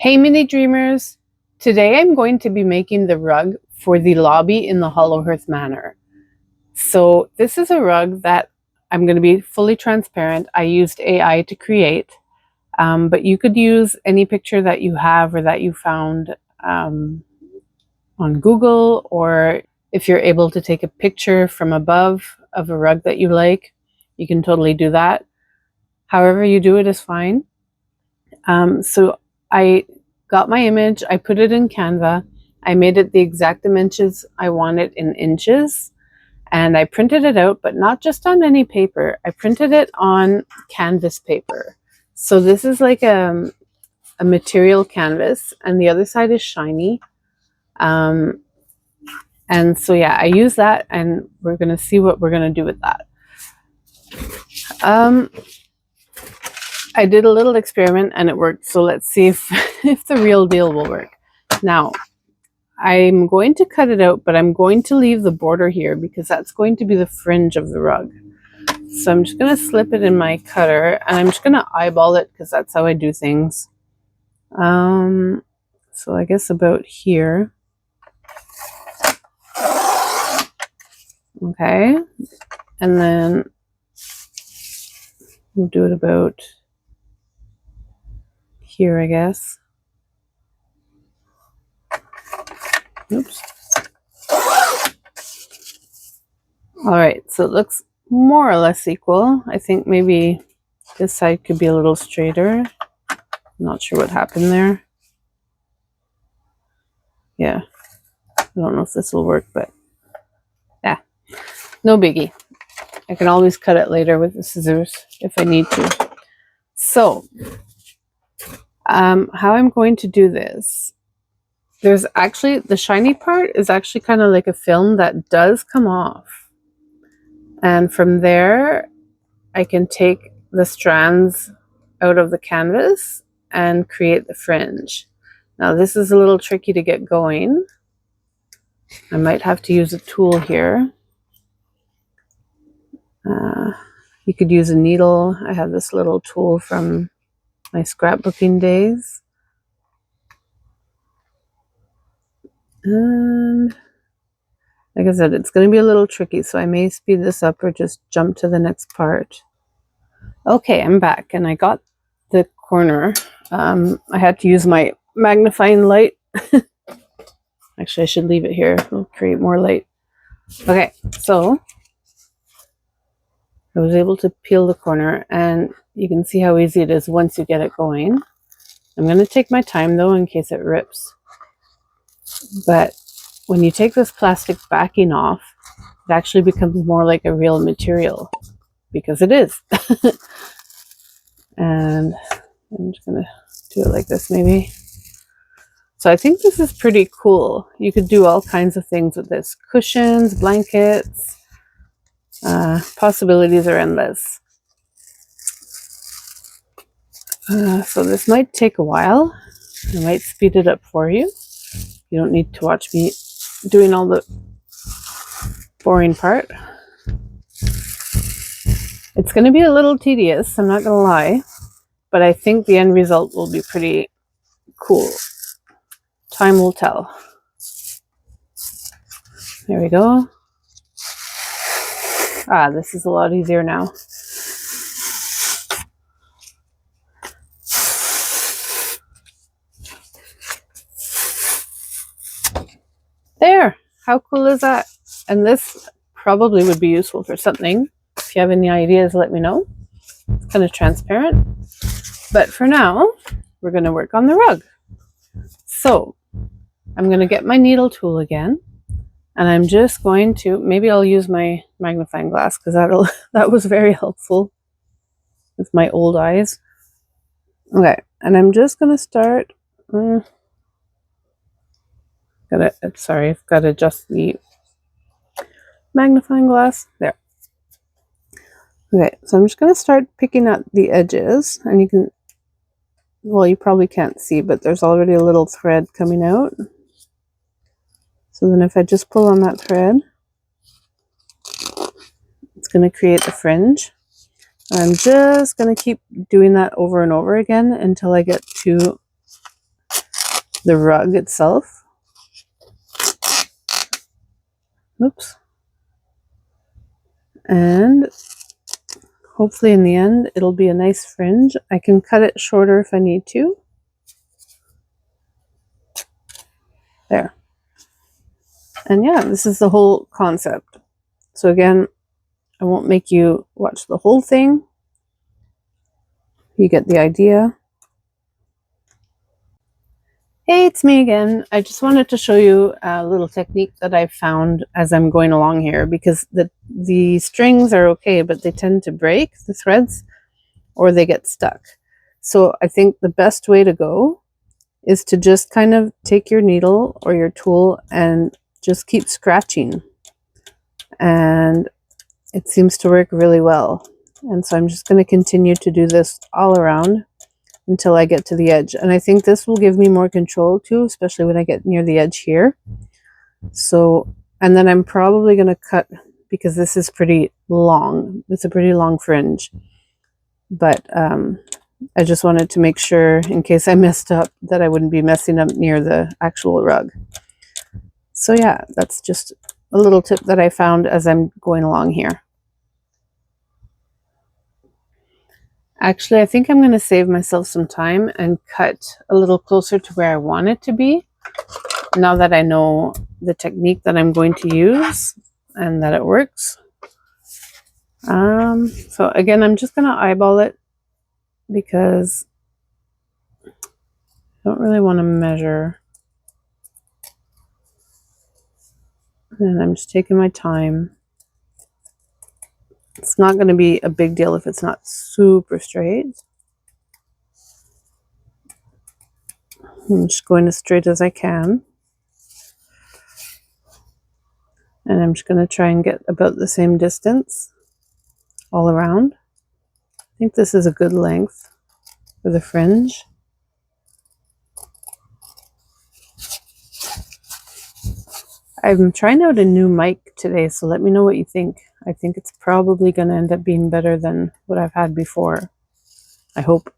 Hey mini dreamers! Today I'm going to be making the rug for the lobby in the Hollow Hearth Manor. So this is a rug that I'm going to be fully transparent. I used AI to create, but you could use any picture that you have or that you found on Google, or if you're able to take a picture from above of a rug that you like, you can totally do that. However you do it is fine. So I got my image, I put it in Canva, I made it the exact dimensions I want it in inches, and I printed it out, but not just on any paper. I printed it on canvas paper. So this is like a material canvas, and the other side is shiny. And so yeah, I use that, and we're going to see what we're going to do with that. I did a little experiment and it worked, so let's see if the real deal will work. Now, I'm going to cut it out, but I'm going to leave the border here because that's going to be the fringe of the rug. So I'm just going to slip it in my cutter, and I'm just going to eyeball it because that's how I do things. So I guess about here. Okay, and then we'll do it about here, I guess. Oops. All right, so it looks more or less equal. I think maybe this side could be a little straighter. I'm not sure what happened there. Yeah, I don't know if this will work, but yeah, no biggie. I can always cut it later with the scissors if I need to. So, how I'm going to do this, there's actually, the shiny part is actually kind of like a film that does come off. And from there, I can take the strands out of the canvas and create the fringe. Now this is a little tricky to get going. I might have to use a tool here. You could use a needle. I have this little tool from my scrapbooking days. And like I said, it's going to be a little tricky, so I may speed this up or just jump to the next part. Okay, I'm back, and I got the corner. I had to use my magnifying light. Actually, I should leave it here. It'll create more light. Okay, so I was able to peel the corner, and you can see how easy it is once you get it going. I'm going to take my time, though, in case it rips. But when you take this plastic backing off, it actually becomes more like a real material, because it is. And I'm just going to do it like this, maybe. So I think this is pretty cool. You could do all kinds of things with this. Cushions, blankets, possibilities are endless. So this might take a while. I might speed it up for you. You don't need to watch me doing all the boring part. It's going to be a little tedious, I'm not going to lie, but I think the end result will be pretty cool. Time will tell. There we go. Ah, this is a lot easier now. There! How cool is that? And this probably would be useful for something. If you have any ideas, let me know. It's kind of transparent. But for now, we're going to work on the rug. So, I'm going to get my needle tool again. And I'm just going to, maybe I'll use my magnifying glass, because that was very helpful with my old eyes. Okay, and I'm just going to start. Sorry, I've got to adjust the magnifying glass. There. Okay, so I'm just going to start picking at the edges, and you can, well, you probably can't see, but there's already a little thread coming out. So then if I just pull on that thread, it's going to create the fringe. I'm just going to keep doing that over and over again until I get to the rug itself. Oops. And hopefully in the end it'll be a nice fringe. I can cut it shorter if I need to. There. And yeah, this is the whole concept. So again, I won't make you watch the whole thing. You get the idea. Hey, it's me again. I just wanted to show you a little technique that I found as I'm going along here, because the strings are okay, but they tend to break, the threads, or they get stuck. So I think the best way to go is to just kind of take your needle or your tool and just keep scratching. And it seems to work really well. And so I'm just going to continue to do this all around until I get to the edge. And I think this will give me more control too, especially when I get near the edge here. So, and then I'm probably going to cut, because this is pretty long. It's a pretty long fringe. But I just wanted to make sure, in case I messed up, that I wouldn't be messing up near the actual rug. So yeah, that's just a little tip that I found as I'm going along here. Actually, I think I'm going to save myself some time and cut a little closer to where I want it to be, now that I know the technique that I'm going to use and that it works. So again, I'm just going to eyeball it, because I don't really want to measure. And I'm just taking my time. It's not going to be a big deal if it's not super straight. I'm just going as straight as I can. And I'm just going to try and get about the same distance all around. I think this is a good length for the fringe. I'm trying out a new mic today, so let me know what you think. I think it's probably going to end up being better than what I've had before. I hope.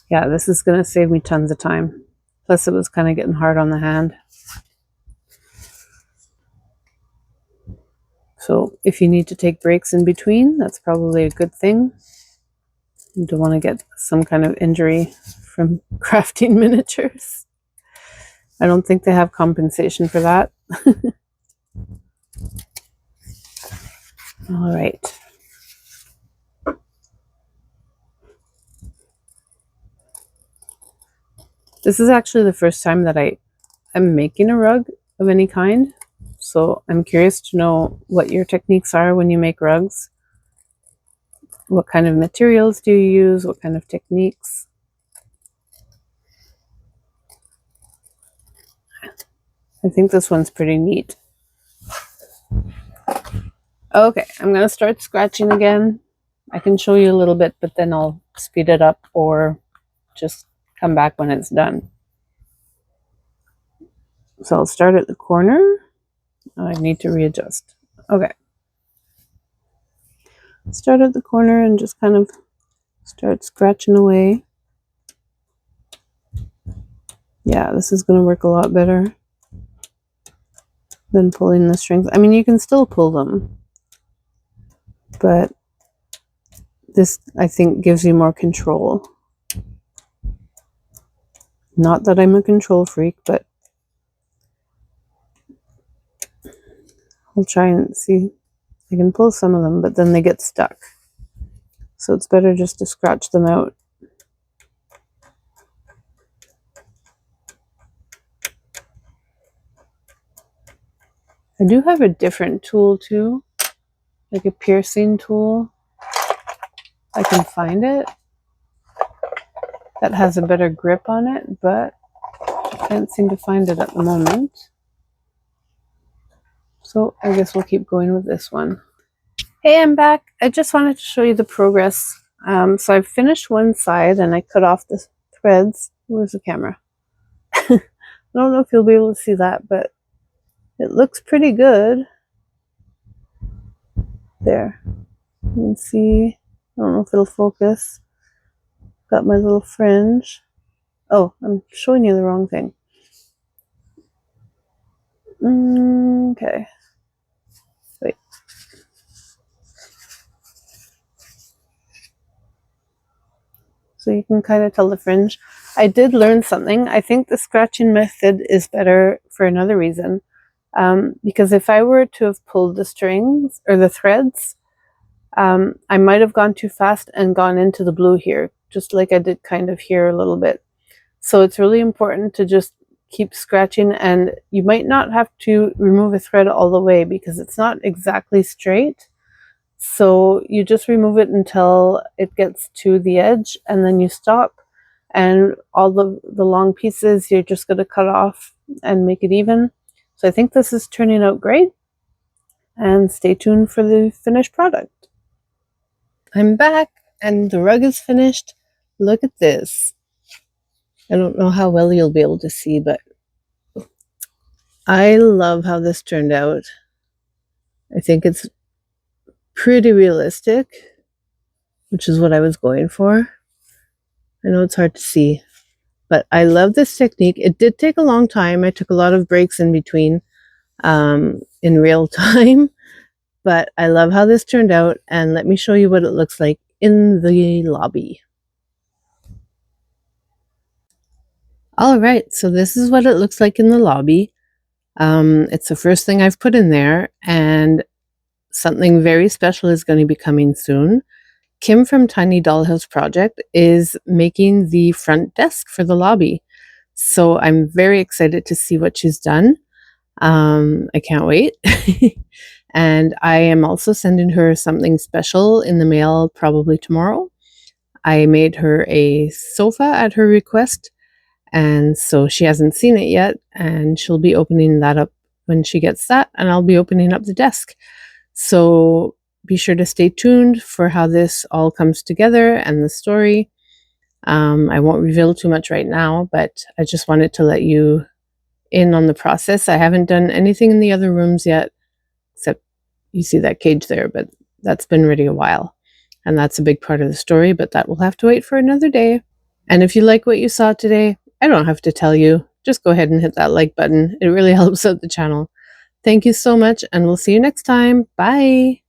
Yeah, this is going to save me tons of time. Plus, it was kind of getting hard on the hand. So if you need to take breaks in between, that's probably a good thing. You don't want to get some kind of injury from crafting miniatures. I don't think they have compensation for that. All right. This is actually the first time that I am making a rug of any kind. So I'm curious to know what your techniques are when you make rugs. What kind of materials do you use? What kind of techniques? I think this one's pretty neat. Okay, I'm going to start scratching again. I can show you a little bit, but then I'll speed it up or just come back when it's done. So I'll start at the corner. Oh, I need to readjust. Okay. Start at the corner and just kind of start scratching away. Yeah, this is going to work a lot better than pulling the strings. I mean, you can still pull them, but this, I think, gives you more control. Not that I'm a control freak, but I'll try and see. I can pull some of them, but then they get stuck. So it's better just to scratch them out. I do have a different tool too, like a piercing tool. I can find it that has a better grip on it, but I can't seem to find it at the moment. So I guess we'll keep going with this one. Hey, I'm back. I just wanted to show you the progress. So I've finished one side and I cut off the threads. Where's the camera? I don't know if you'll be able to see that, but it looks pretty good. There. You can see, I don't know if it'll focus. Got my little fringe. Oh, I'm showing you the wrong thing. Okay. Wait. So you can kind of tell the fringe. I did learn something. I think the scratching method is better for another reason. Because if I were to have pulled the strings or the threads, I might have gone too fast and gone into the blue here, just like I did kind of here a little bit. So it's really important to just keep scratching, and you might not have to remove a thread all the way because it's not exactly straight. So you just remove it until it gets to the edge, and then you stop, and all the long pieces you're just going to cut off and make it even. So I think this is turning out great, and stay tuned for the finished product. I'm back and the rug is finished. Look at this. I don't know how well you'll be able to see, but I love how this turned out. I think it's pretty realistic, which is what I was going for. I know it's hard to see, but I love this technique. It did take a long time. I took a lot of breaks in between in real time, but I love how this turned out, and let me show you what it looks like in the lobby. All right, so this is what it looks like in the lobby. It's the first thing I've put in there, and something very special is going to be coming soon. Kim from Tiny Dollhouse Project is making the front desk for the lobby. So I'm very excited to see what she's done. I can't wait. And I am also sending her something special in the mail probably tomorrow. I made her a sofa at her request, and so she hasn't seen it yet, and she'll be opening that up when she gets that, and I'll be opening up the desk. So be sure to stay tuned for how this all comes together and the story. I won't reveal too much right now, but I just wanted to let you in on the process. I haven't done anything in the other rooms yet, except you see that cage there, but that's been ready a while. And that's a big part of the story, but that will have to wait for another day. And if you like what you saw today, I don't have to tell you. Just go ahead and hit that like button. It really helps out the channel. Thank you so much, and we'll see you next time. Bye!